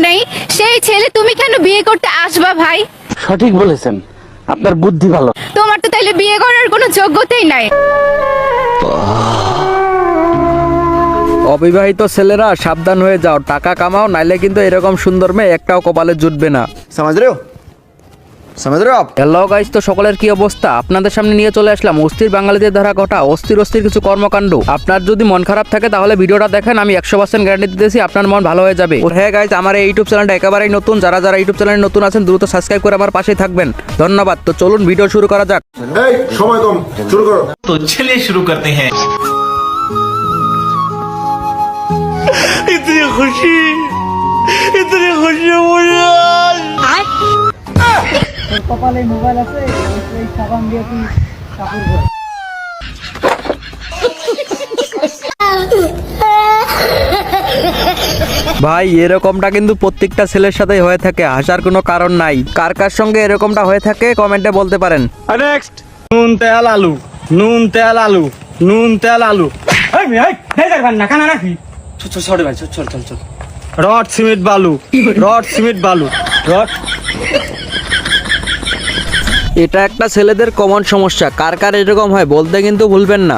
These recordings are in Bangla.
নেই, সেই ছেলে তুমি কেন বিয়ে করতে আসবা ভাই? সঠিক বলেছেন, আপনার বুদ্ধি ভালো। তোমার তো তাইলে বিয়ে করার কোনো যোগ্যতাই নাই। অবিবাহিত ছেলেরা সাবধান হয়ে যাও, টাকা কামাও, নাইলে কিন্তু এরকম সুন্দর মেয়ে একটাও কপালে জুটবে না। समझ रहे हो समझ रहे हो आप? হ্যালো গাইস, তো সকলের কি অবস্থা? আপনাদের সামনে নিয়ে চলে আসলাম অস্থির বাঙালিদের ধারা ঘটা অস্থির কিছু কর্মকাণ্ড। আপনার যদি মন খারাপ থাকে তাহলে ভিডিওটা দেখেন, আমি 100% গ্যারান্টি দিতেছি আপনার মন ভালো হয়ে যাবে। হ্যাঁ গাইস, আমার এই ইউটিউব চ্যানেলটা একেবারেই নতুন, যারা ইউটিউব চ্যানেলে নতুন আছেন দ্রুত সাবস্ক্রাইব করে আমার পাশেই থাকবেন। ধন্যবাদ। তো চলুন ভিডিও শুরু করা যাক। এই সময় কম, শুরু করো। तो चलिए शुरू करते हैं। इतनी खुशी मुझे आज। কপালে মোবাইল আছে, এই সাবান দিয়ে তুই কাপড় ধর। ভাই এরকমটা কিন্তু প্রত্যেকটা ছেলের সাথেই হয়ে থাকে, হাসার কোনো কারণ নাই। কার কার সঙ্গে এরকমটা হয়ে থাকে কমেন্টে বলতে পারেন। नेक्स्ट नून तेल आलू नून तेल आलू नून तेल आलू खाना नाखी छोड़ भाई चल चल चल रॉड सीमेंट बालू रॉड এটা একটা ছেলেদের কমন সমস্যা, কার কার এরকম হয় বলতে কিন্তু ভুলবেন না।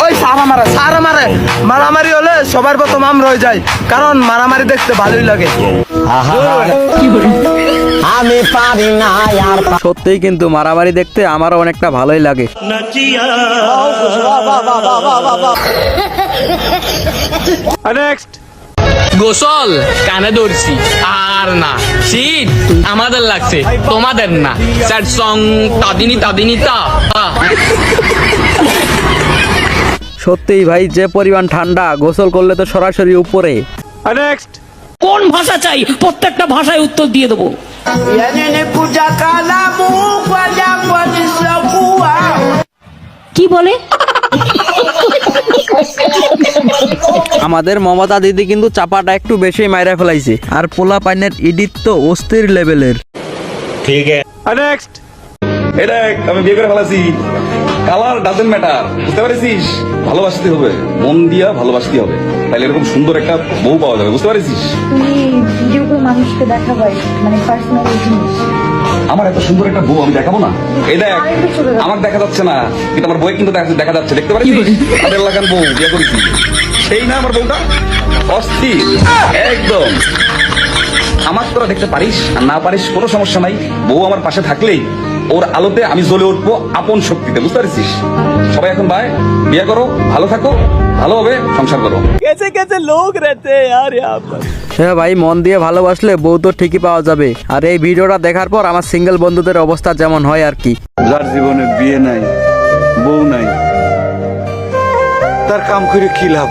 ওই সারা মারে মারামারি হলে সবার প্রথম আমরা হয়ে যাই, কারণ মারামারি দেখতে ভালোই লাগে। আমি পারি না আর সত্যিই কিন্তু মারামারি দেখতে আমারও অনেকটা ভালোই লাগে। নেক্সট গোসল কানে ধরছি আর না, শীত আমাদের লাগছে তোমাদের না। স্যাড সং তাদিনী তা। সত্যিই ভাই, যে পরিমাণ ঠান্ডা, গোসল করলে তো সরাসরি উপরে। নেক্সট কোন ভাষা চাই প্রত্যেকটা ভাষায় উত্তর দিয়ে দেবো। কি বলে? আমাদের মমতা দিদি কিন্তু চাপাটা একটু বেশি মাইরা ফেলাইছে, আর পোলা পাইনের ইডিট তো অস্থির লেভেলের। নেক্সট এটা আমি বিয়ে করে ফেলাছি, কালার ডাজেন্ট ম্যাটার, বুঝতে পারছিস? ভালোবাসতে হবে, মন দিয়া ভালোবাসতে হবে, তাহলে এরকম সুন্দর একটা বউ পাওয়া যাবে, বুঝতে পারছিস? তুমি ভিডিও করে মানুষকে দেখাবাই, মানে পার্সোনাল জিনিস। আমার এত সুন্দর একটা বউ আমি দেখাবো না? এই দেখ, আমার দেখা যাচ্ছে না, কিন্তু আমার বই কিন্তু দেখা যাচ্ছে, দেখতে পারছিস? আমাদের লাগান বউ বিয়ে করেছি, সেই না আমার বউটা অস্থির একদম। আমার তোরা দেখতে পারিস আর না পারিস কোনো সমস্যা নাই, বউ আমার পাশে থাকলেই ওর আলোতে আমি জ্বলে উঠবো আপন শক্তিতে, বুঝতে পারছিস? সবাই এখন ভাই বিয়ে করো, ভালো থাকো, ভালোভাবে সংসার করো। হ্যাঁ ভাই, মন দিয়ে ভালোবাসলে বউ তো ঠিকই পাওয়া যাবে। আর এই ভিডিওটা দেখার পর আমার সিঙ্গেল বন্ধুদের অবস্থা যেমন হয় আর কি। যার জীবনে বিয়ে নাই, বউ নাই, তার কাম করে কি লাভ?